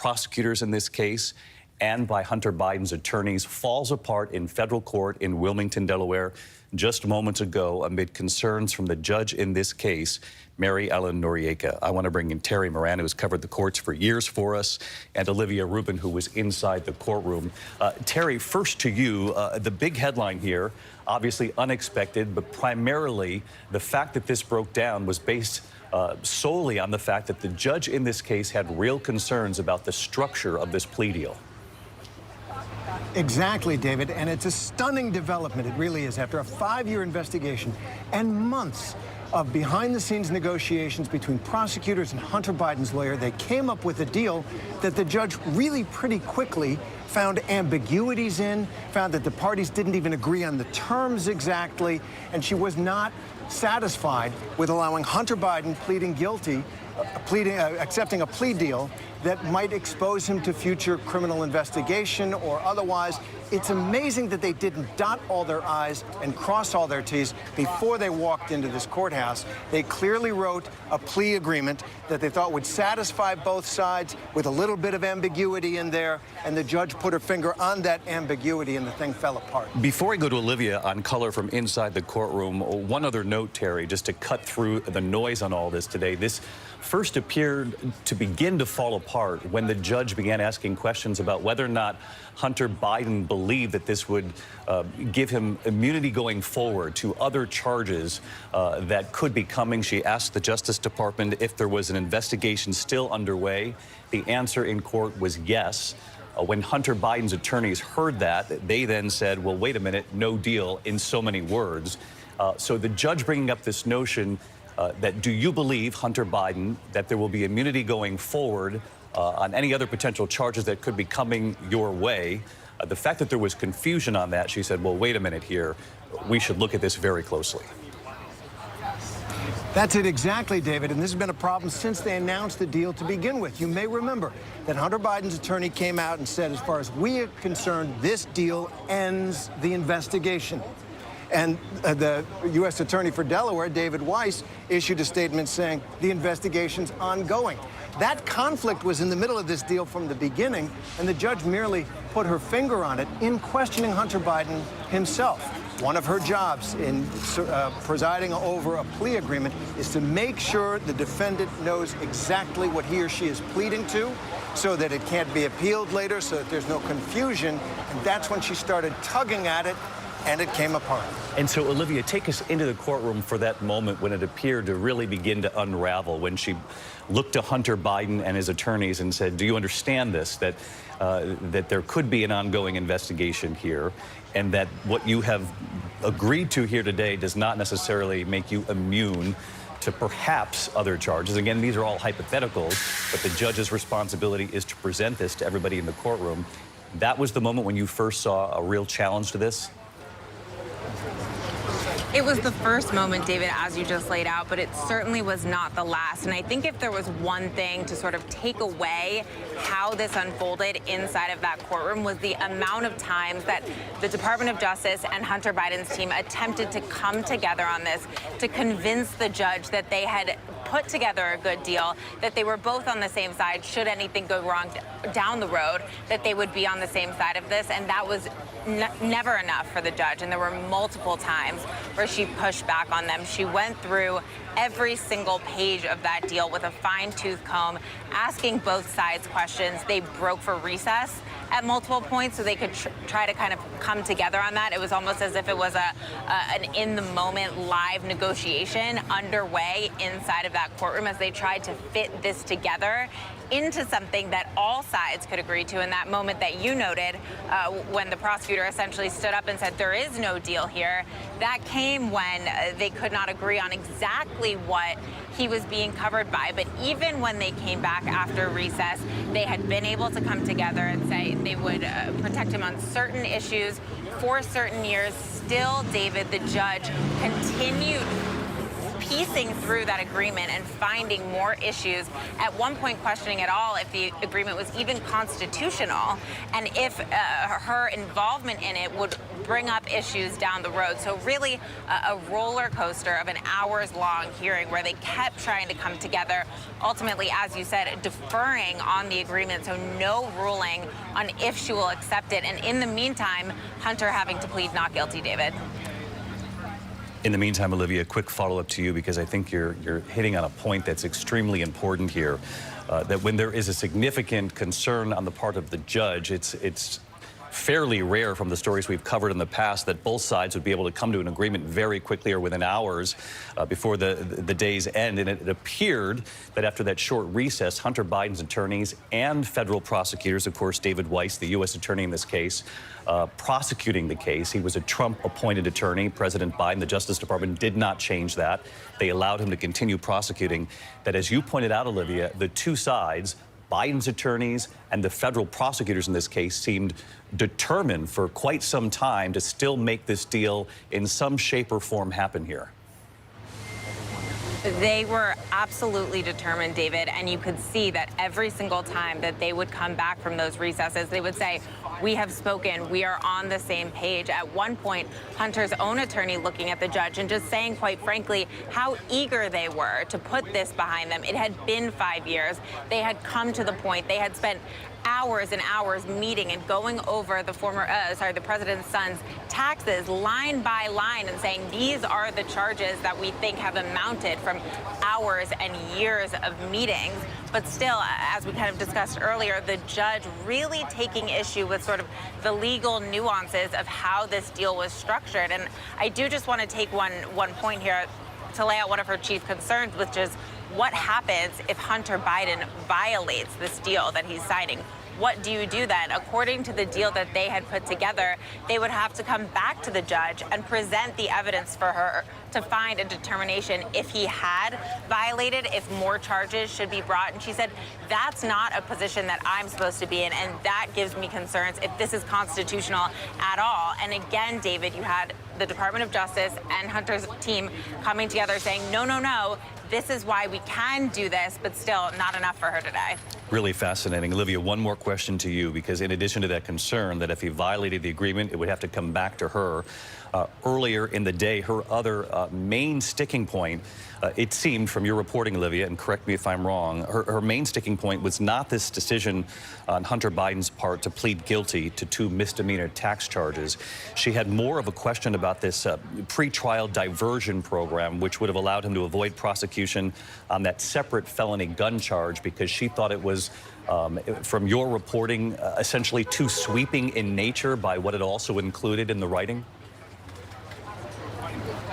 prosecutors in this case and by Hunter Biden's attorneys falls apart in federal court in Wilmington, Delaware, just moments ago amid concerns from the judge in this case, Mary Ellen Noriega. I want to bring in Terry Moran, who has covered the courts for years for us, and Olivia Rubin, who was inside the courtroom. Terry, first to you, the big headline here, obviously unexpected, but primarily the fact that this broke down was based solely on the fact that the judge in this case had real concerns about the structure of this plea deal. Exactly, David, and it's a stunning development. It really is. After a 5-year investigation and months of behind-the-scenes negotiations between prosecutors and Hunter Biden's lawyer, they came up with a deal that the judge really pretty quickly found ambiguities in, found that the parties didn't even agree on the terms exactly, and she was not satisfied with allowing Hunter Biden pleading guilty, accepting a plea deal that might expose him to future criminal investigation or otherwise. It's amazing that they didn't dot all their I's and cross all their T's before they walked into this courthouse. They clearly wrote a plea agreement that they thought would satisfy both sides with a little bit of ambiguity in there, and the judge put her finger on that ambiguity and the thing fell apart. Before I go to Olivia on color from inside the courtroom, one other note, Terry, just to cut through the noise on all this today. This first appeared to begin to fall apart when the judge began asking questions about whether or not Hunter Biden believed that this would give him immunity going forward to other charges that could be coming. She asked the Justice Department if there was an investigation still underway. The answer in court was yes. When Hunter Biden's attorneys heard that, they then said, well, wait a minute, no deal, in so many words. So the judge bringing up this notion that do you believe, Hunter Biden, that there will be immunity going forward on any other potential charges that could be coming your way? The fact that there was confusion on that, she said, well, wait a minute here. We should look at this very closely. That's it exactly, David, and this has been a problem since they announced the deal to begin with. You may remember that Hunter Biden's attorney came out and said, as far as we are concerned, this deal ends the investigation. And the U.S. Attorney for Delaware, David Weiss, issued a statement saying the investigation's ongoing. That conflict was in the middle of this deal from the beginning, and the judge merely put her finger on it in questioning Hunter Biden himself. One of her jobs in presiding over a plea agreement is to make sure the defendant knows exactly what he or she is pleading to so that it can't be appealed later, so that there's no confusion. And that's when she started tugging at it, and it came apart. And so, Olivia, take us into the courtroom for that moment when it appeared to really begin to unravel, when she looked to Hunter Biden and his attorneys and said, do you understand this, that there could be an ongoing investigation here, and that what you have agreed to here today does not necessarily make you immune to perhaps other charges. Again, these are all hypotheticals, but the judge's responsibility is to present this to everybody in the courtroom. That was the moment when you first saw a real challenge to this? It was the first moment, David, as you just laid out, but it certainly was not the last. And I think if there was one thing to sort of take away how this unfolded inside of that courtroom was the amount of times that the Department of Justice and Hunter Biden's team attempted to come together on this to convince the judge that they had put together a good deal, that they were both on the same side. Should anything go wrong down the road, that they would be on the same side of this. And that was never enough for the judge. And there were multiple times where she pushed back on them. She went through every single page of that deal with a fine-tooth comb, asking both sides questions. They broke for recess at multiple points so they could try to kind of come together on that. It was almost as if it was an in-the-moment live negotiation underway inside of that courtroom as they tried to fit this together into something that all sides could agree to. In that moment that you noted, when the prosecutor essentially stood up and said there is no deal here, that came when they could not agree on exactly what he was being covered by. But even when they came back after recess, they had been able to come together and say they would protect him on certain issues for certain years. Still, David, the judge continued piecing through that agreement and finding more issues, at one point questioning at all if the agreement was even constitutional and if her involvement in it would bring up issues down the road. So really a roller coaster of an hours-long hearing where they kept trying to come together, ultimately, as you said, deferring on the agreement, so no ruling on if she will accept it. And in the meantime, Hunter having to plead not guilty, David. In the meantime, Olivia, a quick follow-up to you, because I think you're hitting on a point that's extremely important here, that when there is a significant concern on the part of the judge, it's fairly rare from the stories we've covered in the past that both sides would be able to come to an agreement very quickly or within hours before the day's end. And it appeared that after that short recess, Hunter Biden's attorneys and federal prosecutors, of course, David Weiss, the U.S. attorney in this case, prosecuting the case. He was a Trump-appointed attorney. President Biden, the Justice Department, did not change that. They allowed him to continue prosecuting. That, as you pointed out, Olivia, the two sides, Biden's attorneys and the federal prosecutors in this case, seemed determined for quite some time to still make this deal in some shape or form happen here. They were absolutely determined, David, and you could see that every single time that they would come back from those recesses, they would say, we have spoken, we are on the same page. At one point, Hunter's own attorney looking at the judge and just saying, quite frankly, how eager they were to put this behind them. It had been 5 years. They had come to the point. They had spent hours and hours meeting and going over the the president's son's taxes line by line and saying these are the charges that we think have amounted from hours and years of meetings. But still, as we kind of discussed earlier, the judge really taking issue with sort of the legal nuances of how this deal was structured. And I do just want to take one point here to lay out one of her chief concerns, which is what happens if Hunter Biden violates this deal that he's signing? What do you do then? According to the deal that they had put together, they would have to come back to the judge and present the evidence for her to find a determination if he had violated, if more charges should be brought. And she said, that's not a position that I'm supposed to be in, and that gives me concerns if this is constitutional at all. And again, David, you had the Department of Justice and Hunter's team coming together saying, no, no, no, this is why we can do this, but still not enough for her today. Really fascinating. Olivia, one more question to you, because in addition to that concern that if he violated the agreement, it would have to come back to her. Earlier in the day, her other main sticking point, it seemed from your reporting, Olivia, and correct me if I'm wrong, her main sticking point was not this decision on Hunter Biden's part to plead guilty to 2 misdemeanor tax charges. She had more of a question about this pretrial diversion program, which would have allowed him to avoid prosecution on that separate felony gun charge, because she thought it was, from your reporting, essentially too sweeping in nature by what it also included in the writing?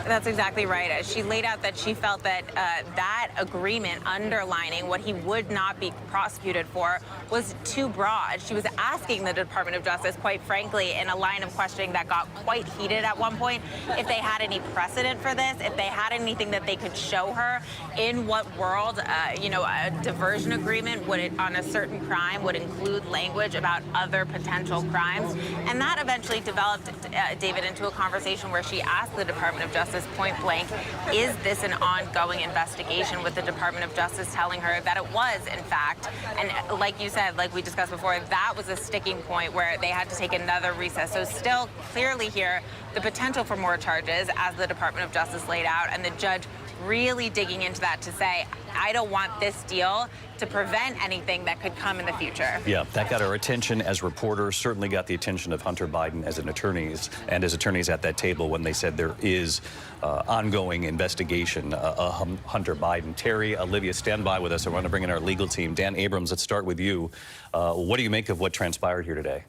That's exactly right. She laid out that she felt that that agreement underlining what he would not be prosecuted for was too broad. She was asking the Department of Justice, quite frankly, in a line of questioning that got quite heated at one point, if they had any precedent for this, if they had anything that they could show her in what world, a diversion agreement on a certain crime would include language about other potential crimes. And that eventually developed, David, into a conversation where she asked the Department of Justice point blank, is this an ongoing investigation, with the Department of Justice telling her that it was, in fact. And like you said, like we discussed before, that was a sticking point where they had to take another recess. So still clearly here, the potential for more charges, as the Department of Justice laid out, and the judge really digging into that to say, I don't want this deal to prevent anything that could come in the future. Yeah, that got our attention as reporters, certainly got the attention of Hunter Biden as attorneys at that table when they said there is ongoing investigation of Hunter Biden. Terry, Olivia, stand by with us. I want to bring in our legal team. Dan Abrams, let's start with you. What do you make of what transpired here today?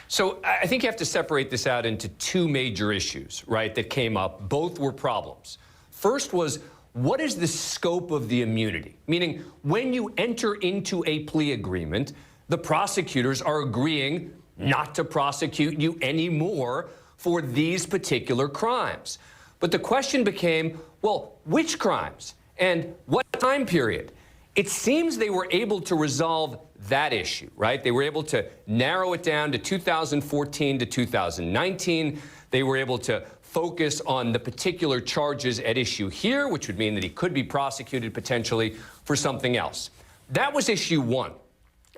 So I think you have to separate this out into 2 major issues, right, that came up. Both were problems. First was, what is the scope of the immunity? Meaning, when you enter into a plea agreement, the prosecutors are agreeing not to prosecute you anymore for these particular crimes. But the question became, well, which crimes and what time period? It seems they were able to resolve that issue, right? They were able to narrow it down to 2014 to 2019. They were able to focus on the particular charges at issue here, which would mean that he could be prosecuted potentially for something else. That was issue one.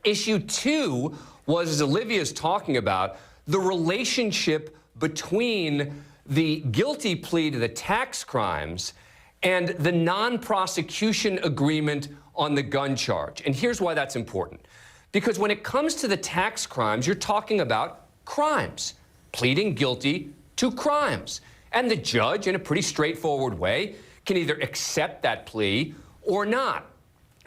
Issue two was, as Olivia's talking about, the relationship between the guilty plea to the tax crimes and the non-prosecution agreement on the gun charge. And here's why that's important. Because when it comes to the tax crimes, you're talking about crimes, pleading guilty to crimes. And the judge, in a pretty straightforward way, can either accept that plea or not.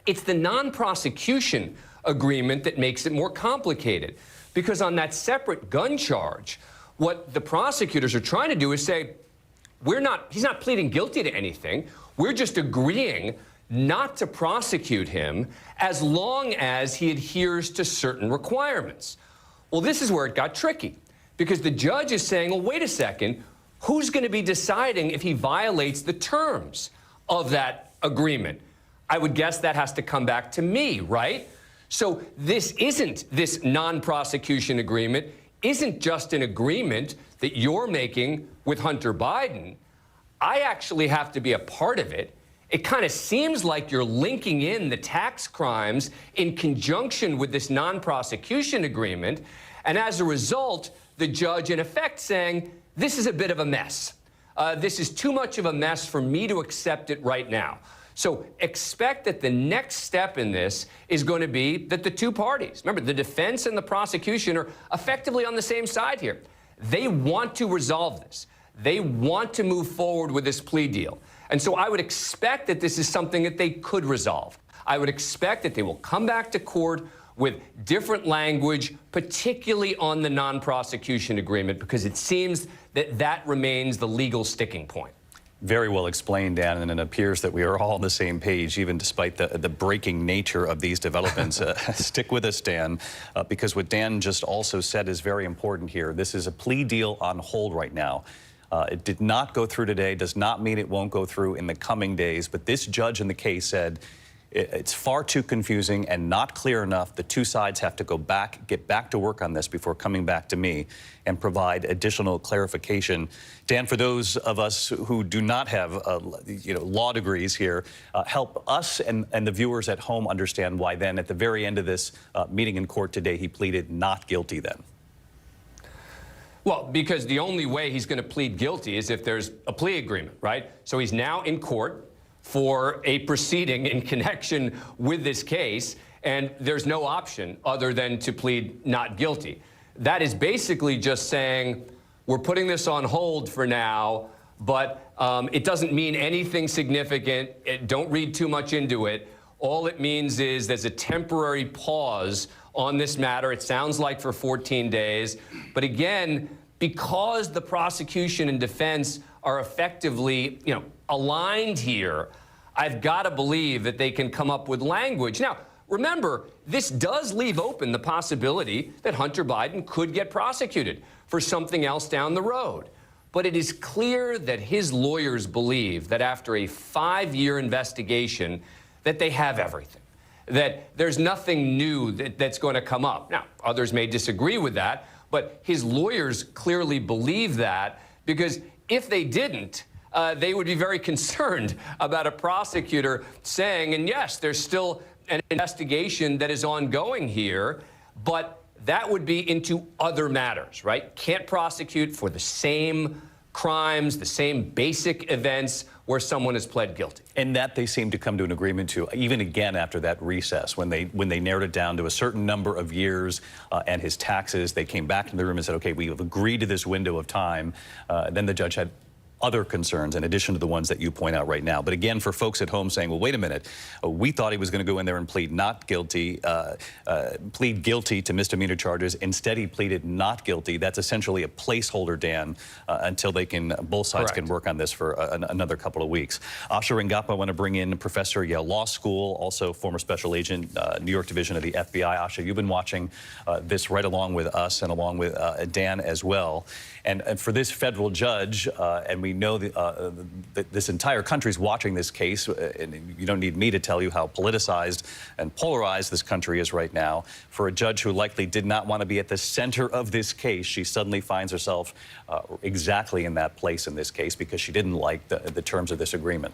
It's the non-prosecution agreement that makes it more complicated. Because on that separate gun charge, what the prosecutors are trying to do is say, he's not pleading guilty to anything. We're just agreeing not to prosecute him as long as he adheres to certain requirements. Well, this is where it got tricky, because the judge is saying, well, wait a second, who's going to be deciding if he violates the terms of that agreement? I would guess that has to come back to me, right? So this non-prosecution agreement isn't just an agreement that you're making with Hunter Biden. I actually have to be a part of it. It kind of seems like you're linking in the tax crimes in conjunction with this non-prosecution agreement. And as a result, the judge, in effect, saying, this is a bit of a mess. This is too much of a mess for me to accept it right now. So expect that the next step in this is going to be that the two parties, remember, the defense and the prosecution are effectively on the same side here. They want to resolve this. They want to move forward with this plea deal. And so I would expect that this is something that they could resolve. I would expect that they will come back to court with different language, particularly on the non-prosecution agreement, because it seems that that remains the legal sticking point. Very well explained, Dan, and it appears that we are all on the same page, even despite the breaking nature of these developments. Stick with us, Dan, because what Dan just also said is very important here. This is a plea deal on hold right now. It did not go through today, does not mean it won't go through in the coming days, but this judge in the case said it's far too confusing and not clear enough. The two sides have to get back to work on this before coming back to me and provide additional clarification. Dan, for those of us who do not have law degrees here, help us and the viewers at home understand why then at the very end of this meeting in court today, he pleaded not guilty then. Well, because the only way he's going to plead guilty is if there's a plea agreement, right? So he's now in court for a proceeding in connection with this case, and there's no option other than to plead not guilty. That is basically just saying, we're putting this on hold for now, but it doesn't mean anything significant. Don't read too much into it. All it means is there's a temporary pause on this matter. It sounds like for 14 days. But again, because the prosecution and defense are effectively, aligned here, I've got to believe that they can come up with language. Now, remember, this does leave open the possibility that Hunter Biden could get prosecuted for something else down the road. But it is clear that his lawyers believe that after a 5-year investigation, that they have everything, that there's nothing new that's going to come up. Now, others may disagree with that, but his lawyers clearly believe that, because if they didn't, they would be very concerned about a prosecutor saying, and yes, there's still an investigation that is ongoing here, but that would be into other matters, right? Can't prosecute for the same crimes, the same basic events where someone has pled guilty. And that they seem to come to an agreement to, even again after that recess, when they narrowed it down to a certain number of years and his taxes, they came back to the room and said, okay, we have agreed to this window of time. Then the judge had other concerns in addition to the ones that you point out right now. But again, for folks at home saying, well, wait a minute, we thought he was going to go in there and plead not guilty, plead guilty to misdemeanor charges. Instead, he pleaded not guilty. That's essentially a placeholder, Dan, until they can, both sides Correct. can work on this for another couple of weeks. Asha Rangappa, I want to bring in professor at Yale Law School, also former special agent, New York division of the FBI. Asha, you've been watching this right along with us and along with Dan as well. And for this federal judge, and we we know that this entire country's watching this case, and you don't need me to tell you how politicized and polarized this country is right now. For a judge who likely did not want to be at the center of this case, she suddenly finds herself exactly in that place in this case because she didn't like the terms of this agreement.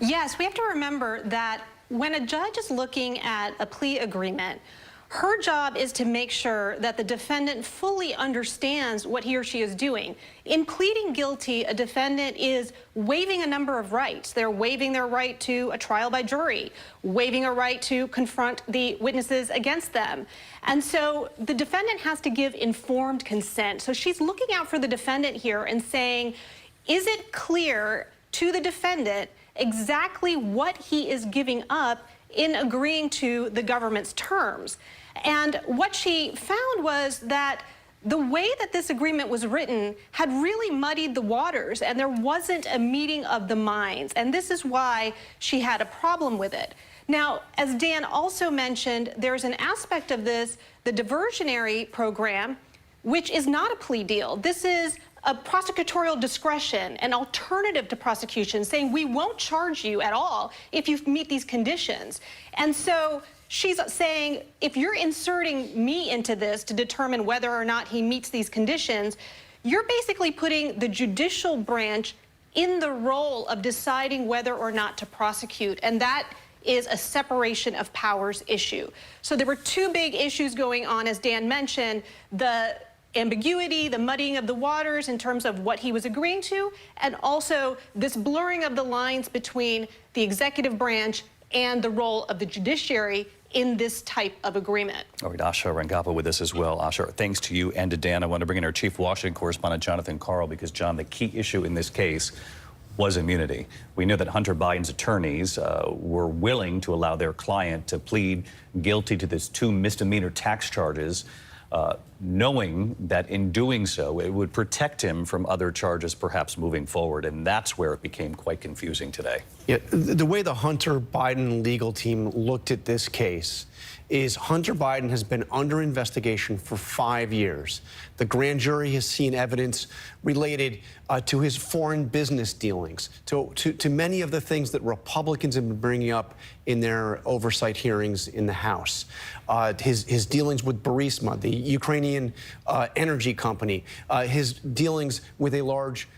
Yes, we have to remember that when a judge is looking at a plea agreement, her job is to make sure that the defendant fully understands what he or she is doing. In pleading guilty, a defendant is waiving a number of rights. They're waiving their right to a trial by jury, waiving a right to confront the witnesses against them. And so the defendant has to give informed consent. So she's looking out for the defendant here and saying, is it clear to the defendant exactly what he is giving up in agreeing to the government's terms? And what she found was that the way that this agreement was written had really muddied the waters, and there wasn't a meeting of the minds. And this is why she had a problem with it. Now, as Dan also mentioned, there's an aspect of this, the diversionary program, which is not a plea deal. This is a prosecutorial discretion, an alternative to prosecution, saying we won't charge you at all if you meet these conditions. And so she's saying, if you're inserting me into this to determine whether or not he meets these conditions, you're basically putting the judicial branch in the role of deciding whether or not to prosecute. And that is a separation of powers issue. So there were two big issues going on, as Dan mentioned, the ambiguity, the muddying of the waters in terms of what he was agreeing to, and also this blurring of the lines between the executive branch and the role of the judiciary in this type of agreement. All right, Asha Rangappa with us as well. Asha, thanks to you and to Dan. I want to bring in our Chief Washington correspondent, Jonathan Karl, because, John, the key issue in this case was immunity. We know that Hunter Biden's attorneys were willing to allow their client to plead guilty to these 2 misdemeanor tax charges, knowing that in doing so, it would protect him from other charges perhaps moving forward. And that's where it became quite confusing today. Yeah, the way the Hunter Biden legal team looked at this case is Hunter Biden has been under investigation for 5 years. The grand jury has seen evidence related to his foreign business dealings, to many of the things that Republicans have been bringing up in their oversight hearings in the House. His dealings with Burisma, the Ukrainian energy company, his dealings with a large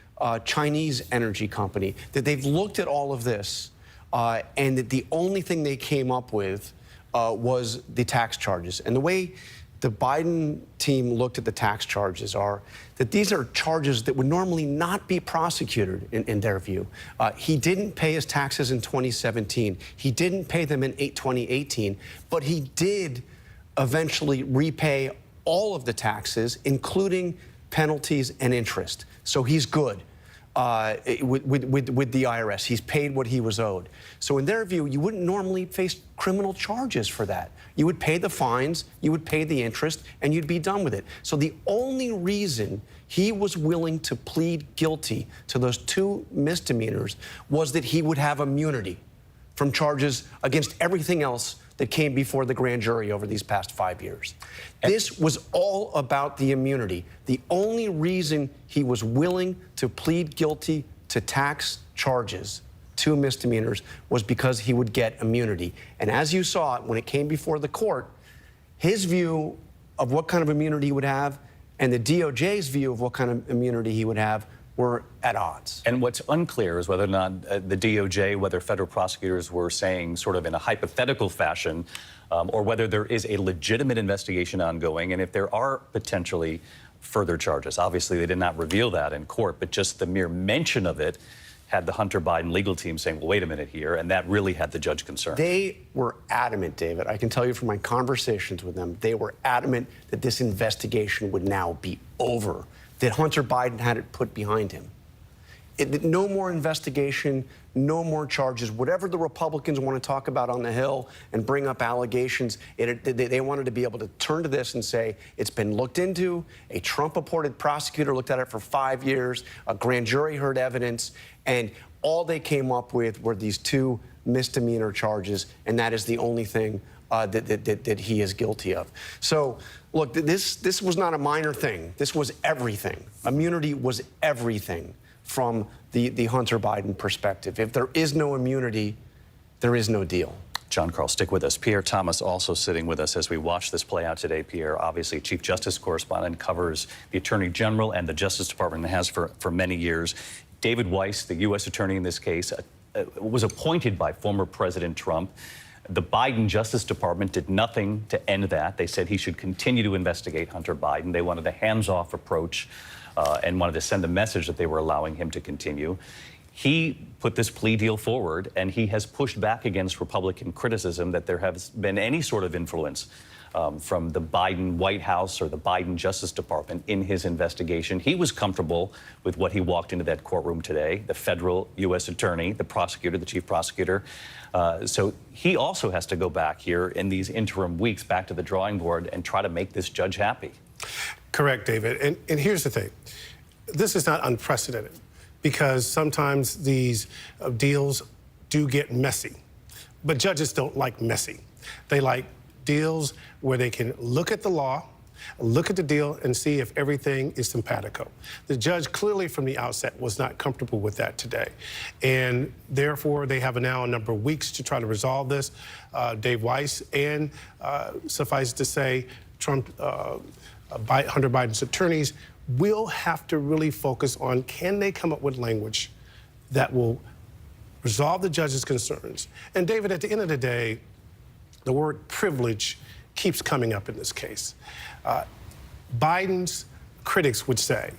Chinese energy company, that they've looked at all of this and that the only thing they came up with was the tax charges. And the way the Biden team looked at the tax charges are that these are charges that would normally not be prosecuted in their view. He didn't pay his taxes in 2017. He didn't pay them in 2018, but he did eventually repay all of the taxes, including penalties and interest. So he's good with the IRS. He's paid what he was owed. So in their view, you wouldn't normally face criminal charges for that. You would pay the fines, you would pay the interest, and you'd be done with it. So the only reason he was willing to plead guilty to those 2 misdemeanors was that he would have immunity from charges against everything else that came before the grand jury over these past 5 years. This was all about the immunity. The only reason he was willing to plead guilty to tax charges, 2 misdemeanors, was because he would get immunity. And as you saw, when it came before the court, his view of what kind of immunity he would have and the DOJ's view of what kind of immunity he would have were at odds. And what's unclear is whether or not the DOJ, whether federal prosecutors were saying sort of in a hypothetical fashion, or whether there is a legitimate investigation ongoing, and if there are potentially further charges. Obviously, they did not reveal that in court, but just the mere mention of it had the Hunter Biden legal team saying, well, wait a minute here, and that really had the judge concerned. They were adamant, David. I can tell you from my conversations with them, they were adamant that this investigation would now be over, that Hunter Biden had it put behind him. No more investigation, no more charges. Whatever the Republicans want to talk about on the Hill and bring up allegations, they wanted to be able to turn to this and say, it's been looked into, a Trump-appointed prosecutor looked at it for 5 years, a grand jury heard evidence, and all they came up with were these 2 misdemeanor charges, and that is the only thing that he is guilty of. So, look, this was not a minor thing. This was everything. Immunity was everything from the Hunter Biden perspective. If there is no immunity, there is no deal. John Carl, stick with us. Pierre Thomas also sitting with us as we watch this play out today. Pierre, obviously Chief Justice correspondent, covers the Attorney General and the Justice Department, and has for many years. David Weiss, the U.S. attorney in this case, was appointed by former President Trump. The Biden Justice Department did nothing to end that. They said he should continue to investigate Hunter Biden. They wanted a hands-off approach and wanted to send a message that they were allowing him to continue. He put this plea deal forward, and he has pushed back against Republican criticism that there has been any sort of influence from the Biden White House or the Biden Justice Department in his investigation. He was comfortable with what he walked into that courtroom today, the federal U.S. attorney, the prosecutor, the chief prosecutor. So he also has to go back here in these interim weeks, back to the drawing board, and try to make this judge happy. Correct, David. And here's the thing. This is not unprecedented, because sometimes these deals do get messy. But judges don't like messy. They like deals where they can look at the law, look at the deal, and see if everything is simpatico. The judge clearly from the outset was not comfortable with that today. And therefore, they have now a number of weeks to try to resolve this. Dave Weiss and, suffice to say, Hunter Biden's attorneys will have to really focus on, can they come up with language that will resolve the judge's concerns? And David, at the end of the day, the word privilege keeps coming up in this case. Biden's critics would say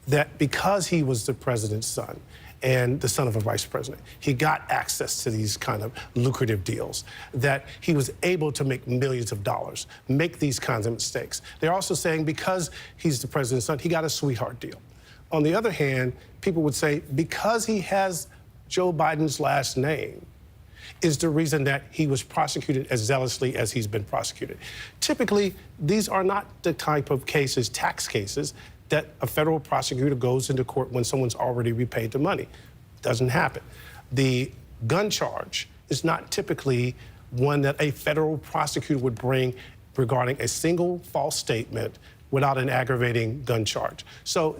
that because he was the president's son and the son of a vice president, he got access to these kind of lucrative deals, that he was able to make millions of dollars, make these kinds of mistakes. They're also saying because he's the president's son, he got a sweetheart deal. On the other hand, people would say because he has Joe Biden's last name is the reason that he was prosecuted as zealously as he's been prosecuted. Typically, these are not the type of cases, tax cases, that a federal prosecutor goes into court when someone's already repaid the money. Doesn't happen. The gun charge is not typically one that a federal prosecutor would bring regarding a single false statement without an aggravating gun charge. So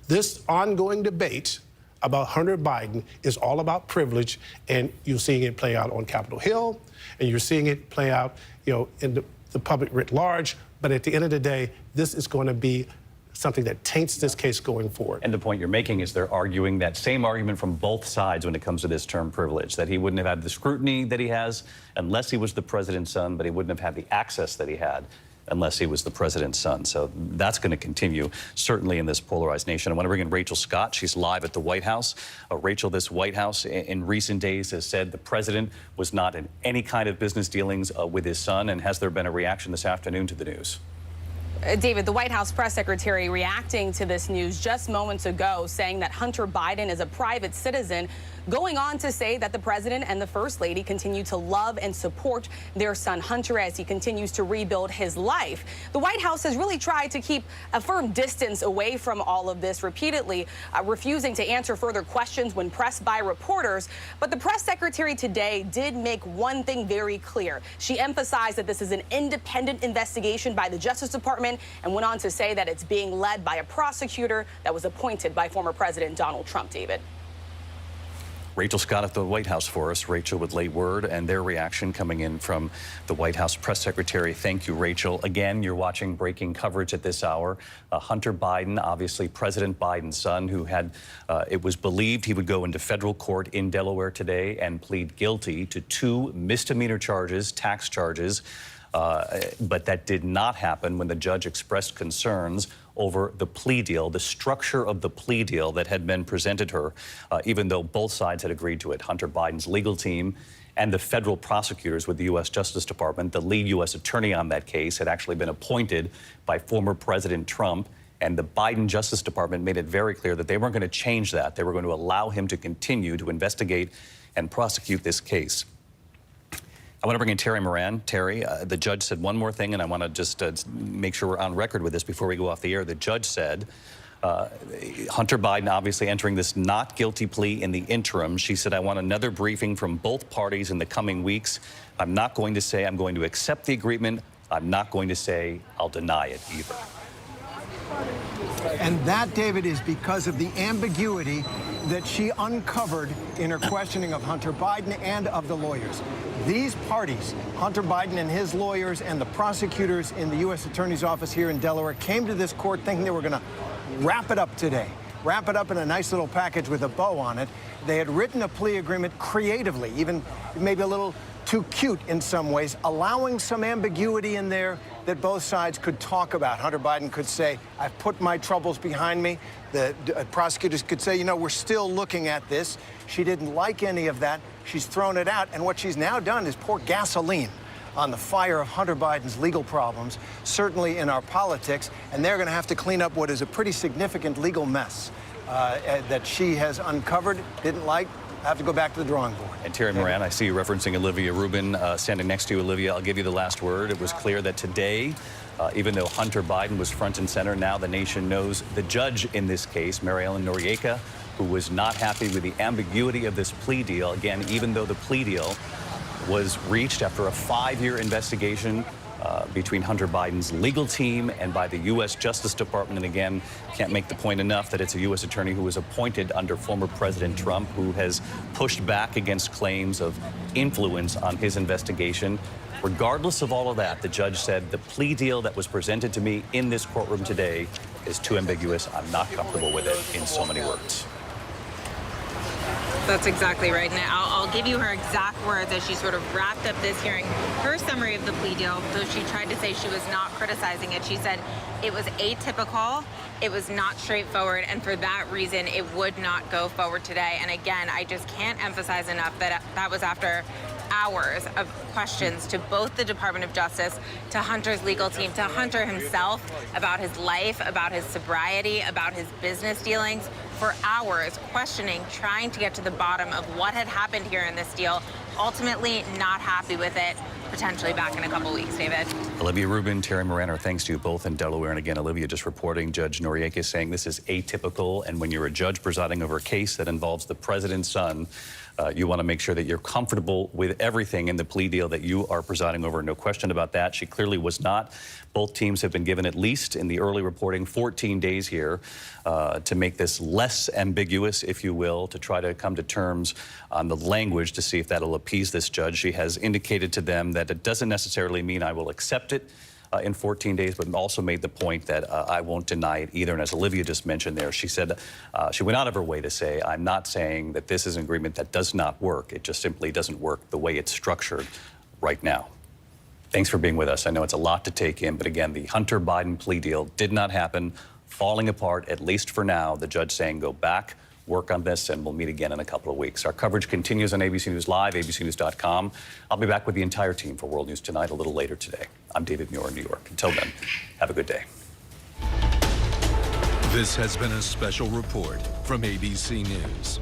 this ongoing debate about Hunter Biden is all about privilege, and you're seeing it play out on Capitol Hill, and you're seeing it play out, in the public writ large. But at the end of the day, this is going to be something that taints this case going forward. And the point you're making is they're arguing that same argument from both sides when it comes to this term privilege, that he wouldn't have had the scrutiny that he has unless he was the president's son, but he wouldn't have had the access that he had unless he was the president's son. So that's going to continue, certainly in this polarized nation. I want to bring in Rachel Scott. She's live at the White House. Rachel, this White House in recent days has said the president was not in any kind of business dealings with his son. And has there been a reaction this afternoon to the news? David, the White House press secretary reacting to this news just moments ago, saying that Hunter Biden is a private citizen, going on to say that the president and the first lady continue to love and support their son Hunter as he continues to rebuild his life. The White House has really tried to keep a firm distance away from all of this, repeatedly refusing to answer further questions when pressed by reporters. But the press secretary today did make one thing very clear. She emphasized that this is an independent investigation by the Justice Department and went on to say that it's being led by a prosecutor that was appointed by former President Donald Trump. David. Rachel Scott at the White House for us. Rachel with late word and their reaction coming in from the White House press secretary. Thank you, Rachel. Again, you're watching breaking coverage at this hour. Hunter Biden, obviously President Biden's son, who had, it was believed he would go into federal court in Delaware today and plead guilty to 2 misdemeanor charges, tax charges. But that did not happen when the judge expressed concerns over the plea deal, the structure of the plea deal that had been presented her, even though both sides had agreed to it. Hunter Biden's legal team and the federal prosecutors with the U.S. Justice Department, the lead U.S. attorney on that case, had actually been appointed by former President Trump. And the Biden Justice Department made it very clear that they weren't going to change that. They were going to allow him to continue to investigate and prosecute this case. I want to bring in Terry Moran. Terry, the judge said one more thing, and I want to just make sure we're on record with this before we go off the air. The judge said Hunter Biden obviously entering this not guilty plea in the interim. She said, I want another briefing from both parties in the coming weeks. I'm not going to say I'm going to accept the agreement. I'm not going to say I'll deny it either. And that, David, is because of the ambiguity that she uncovered in her questioning of Hunter Biden and of the lawyers. These parties, Hunter Biden and his lawyers and the prosecutors in the U.S. Attorney's Office here in Delaware, came to this court thinking they were going to wrap it up today, wrap it up in a nice little package with a bow on it. They had written a plea agreement creatively, even maybe a little too cute in some ways, allowing some ambiguity in there that both sides could talk about. Hunter Biden could say, I've put my troubles behind me. The prosecutors could say, you know, we're still looking at this. She didn't like any of that. She's thrown it out. And what she's now done is pour gasoline on the fire of Hunter Biden's legal problems, certainly in our politics. And they're going to have to clean up what is a pretty significant legal mess that she has uncovered, didn't like. Have to go back to the drawing board. And Terry Moran, I see you referencing Olivia Rubin standing next to you. Olivia, I'll give you the last word. It was clear that today, even though Hunter Biden was front and center, now the nation knows the judge in this case, Mary Ellen Noriega, who was not happy with the ambiguity of this plea deal. Again, even though the plea deal was reached after a 5-year investigation between Hunter Biden's legal team and by the U.S. Justice Department. And again, can't make the point enough that it's a U.S. attorney who was appointed under former President Trump, who has pushed back against claims of influence on his investigation. Regardless of all of that, the judge said the plea deal that was presented to me in this courtroom today is too ambiguous. I'm not comfortable with it, in so many words. That's exactly right. And I'll give you her exact words as she sort of wrapped up this hearing. Her summary of the plea deal, though she tried to say she was not criticizing it, she said it was atypical, it was not straightforward, and for that reason, it would not go forward today. And again, I just can't emphasize enough that that was after hours of questions to both the Department of Justice, to Hunter's legal team, to Hunter himself about his life, about his sobriety, about his business dealings, for hours questioning, trying to get to the bottom of what had happened here in this deal, ultimately not happy with it, potentially back in a couple weeks. David. Olivia Rubin, Terry Moran, our thanks to you both in Delaware. And again, Olivia just reporting Judge Noriega saying this is atypical. And when you're a judge presiding over a case that involves the president's son, you want to make sure that you're comfortable with everything in the plea deal that you are presiding over. No question about that. She clearly was not. Both teams have been given, at least in the early reporting, 14 days here to make this less ambiguous, if you will, to try to come to terms on the language to see if that'll appease this judge. She has indicated to them that it doesn't necessarily mean I will accept it in 14 days, but also made the point that I won't deny it either. And as Olivia just mentioned there, she said she went out of her way to say, I'm not saying that this is an agreement that does not work. It just simply doesn't work the way it's structured right now. Thanks for being with us. I know it's a lot to take in, but again, the Hunter Biden plea deal did not happen, falling apart, at least for now. The judge saying go back, work on this, and we'll meet again in a couple of weeks. Our coverage continues on ABC News Live, abcnews.com. I'll be back with the entire team for World News Tonight a little later today. I'm David Muir in New York. Until then, have a good day. This has been a special report from ABC News.